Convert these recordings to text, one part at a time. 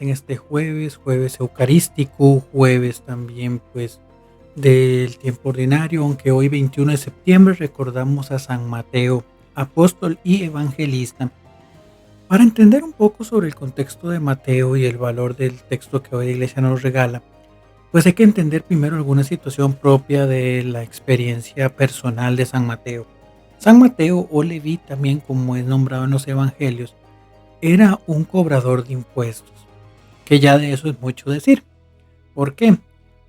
en este jueves eucarístico, jueves también pues del tiempo ordinario, aunque hoy 21 de septiembre recordamos a San Mateo, apóstol y evangelista. Para entender un poco sobre el contexto de Mateo y el valor del texto que hoy la Iglesia nos regala, pues hay que entender primero alguna situación propia de la experiencia personal de San Mateo. San Mateo, o Leví también como es nombrado en los evangelios, era un cobrador de impuestos, que ya de eso es mucho decir. ¿Por qué?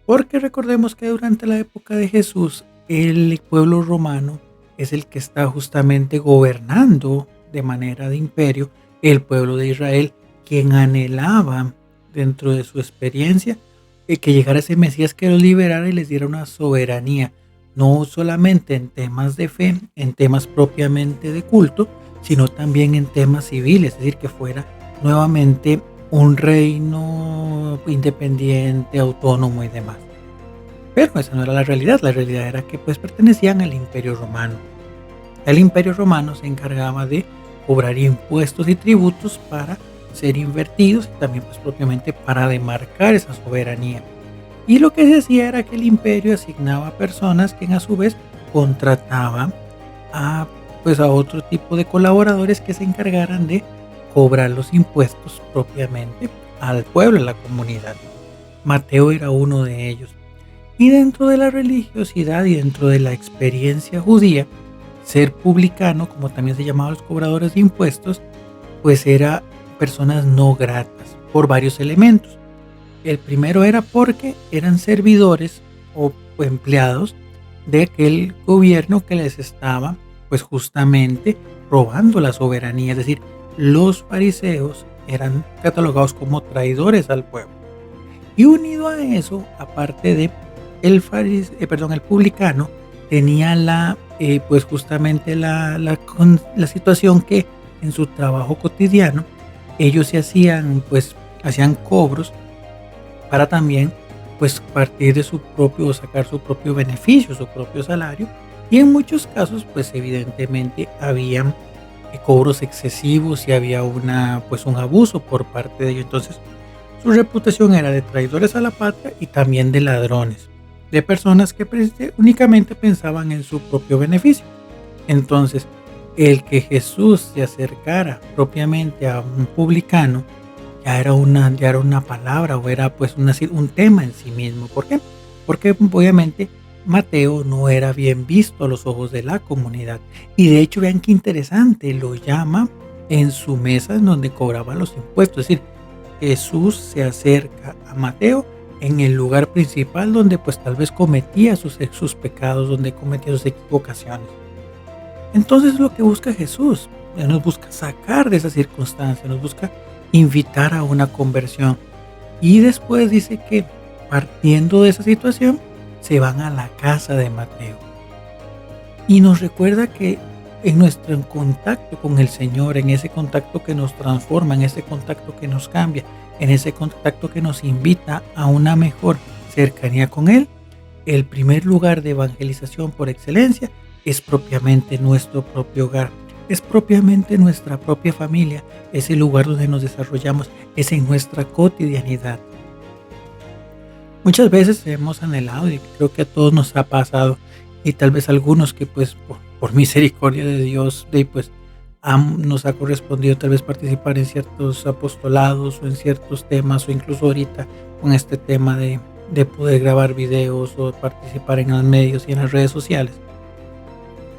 Porque recordemos que durante la época de Jesús, el pueblo romano es el que está justamente gobernando de manera de imperio el pueblo de Israel, quien anhelaba dentro de su experiencia que llegara ese Mesías que los liberara y les diera una soberanía, no solamente en temas de fe, en temas propiamente de culto, sino también en temas civiles, es decir, que fuera nuevamente un reino independiente, autónomo y demás. Pero esa no era la realidad era que pues pertenecían al Imperio Romano. El Imperio Romano se encargaba de cobrar impuestos y tributos para ser invertidos y también pues propiamente para demarcar esa soberanía. Y lo que se hacía era que el imperio asignaba personas que a su vez contrataba a pues a otro tipo de colaboradores que se encargaran de cobrar los impuestos propiamente al pueblo, a la comunidad. Mateo era uno de ellos. Y dentro de la religiosidad y dentro de la experiencia judía, ser publicano, como también se llamaba los cobradores de impuestos, pues era personas no gratas por varios elementos. El primero era porque eran servidores o empleados de aquel gobierno que les estaba pues justamente robando la soberanía, es decir, los fariseos eran catalogados como traidores al pueblo. Y unido a eso, aparte de el publicano tenía pues justamente la situación que en su trabajo cotidiano ellos hacían cobros para también pues partir de sacar su propio beneficio, su propio salario, y en muchos casos pues evidentemente habían cobros excesivos y había un abuso por parte de ellos. Entonces su reputación era de traidores a la patria y también de ladrones, de personas que únicamente pensaban en su propio beneficio. Entonces, el que Jesús se acercara propiamente a un publicano ya era una palabra o era pues un tema en sí mismo. ¿Por qué? Porque obviamente Mateo no era bien visto a los ojos de la comunidad. Y de hecho, vean qué interesante, lo llama en su mesa en donde cobraba los impuestos. Es decir, Jesús se acerca a Mateo en el lugar principal donde pues tal vez cometía sus pecados, donde cometía sus equivocaciones. Entonces lo que busca Jesús, nos busca sacar de esa circunstancia, nos busca invitar a una conversión. Y después dice que partiendo de esa situación, se van a la casa de Mateo. Y nos recuerda que en nuestro contacto con el Señor, en ese contacto que nos transforma, en ese contacto que nos cambia, en ese contacto que nos invita a una mejor cercanía con Él, el primer lugar de evangelización por excelencia es propiamente nuestro propio hogar, es propiamente nuestra propia familia, es el lugar donde nos desarrollamos, es en nuestra cotidianidad. Muchas veces hemos anhelado, y creo que a todos nos ha pasado, y tal vez algunos que pues por misericordia de Dios nos ha correspondido tal vez participar en ciertos apostolados o en ciertos temas, o incluso ahorita con este tema de poder grabar videos o participar en los medios y en las redes sociales.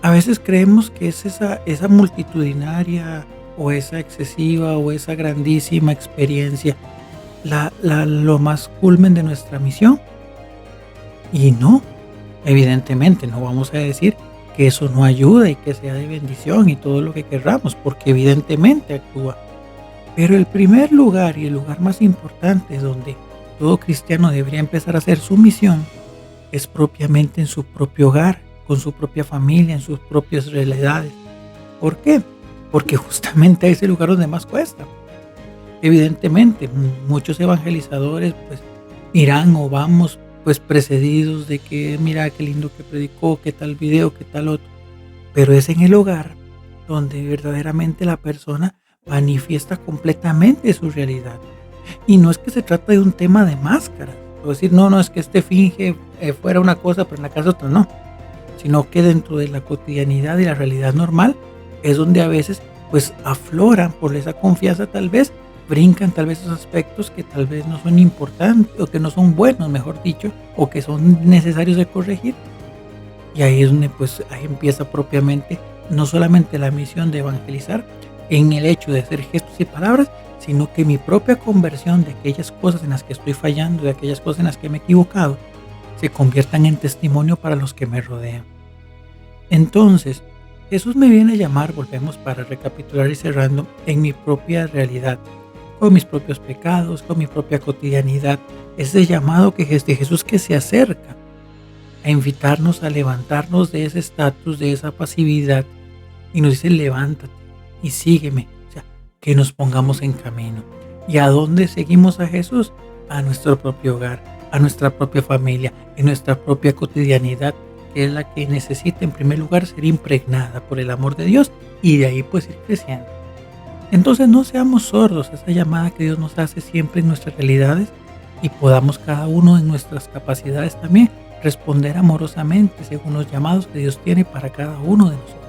A veces creemos que es esa multitudinaria o esa excesiva o esa grandísima experiencia lo más culmen de nuestra misión. Y no, evidentemente no vamos a decir que eso no ayuda y que sea de bendición y todo lo que querramos, porque evidentemente actúa. Pero el primer lugar y el lugar más importante donde todo cristiano debería empezar a hacer su misión es propiamente en su propio hogar, con su propia familia, en sus propias realidades. ¿Por qué? Porque justamente es el lugar donde más cuesta. Evidentemente, muchos evangelizadores pues irán o vamos pues precedidos de que mira qué lindo que predicó, qué tal video, qué tal otro. Pero es en el hogar donde verdaderamente la persona manifiesta completamente su realidad. Y no es que se trata de un tema de máscara, o decir, no, no, es que este finge fuera una cosa, pero en la casa otra, no, sino que dentro de la cotidianidad y la realidad normal es donde a veces pues afloran por esa confianza, tal vez brincan tal vez esos aspectos que tal vez no son importantes o que no son buenos, mejor dicho, o que son necesarios de corregir. Y ahí es donde pues ahí empieza propiamente no solamente la misión de evangelizar en el hecho de hacer gestos y palabras, sino que mi propia conversión de aquellas cosas en las que estoy fallando, de aquellas cosas en las que me he equivocado, se conviertan en testimonio para los que me rodean. Entonces, Jesús me viene a llamar, volvemos para recapitular y cerrando, en mi propia realidad, con mis propios pecados, con mi propia cotidianidad, ese llamado que es de Jesús que se acerca a invitarnos a levantarnos de ese estatus, de esa pasividad, y nos dice, levántate y sígueme, o sea, que nos pongamos en camino. ¿Y a dónde seguimos a Jesús? A nuestro propio hogar, a nuestra propia familia, en nuestra propia cotidianidad, que es la que necesita en primer lugar ser impregnada por el amor de Dios y de ahí pues ir creciendo. Entonces no seamos sordos a esa llamada que Dios nos hace siempre en nuestras realidades y podamos cada uno en nuestras capacidades también responder amorosamente según los llamados que Dios tiene para cada uno de nosotros.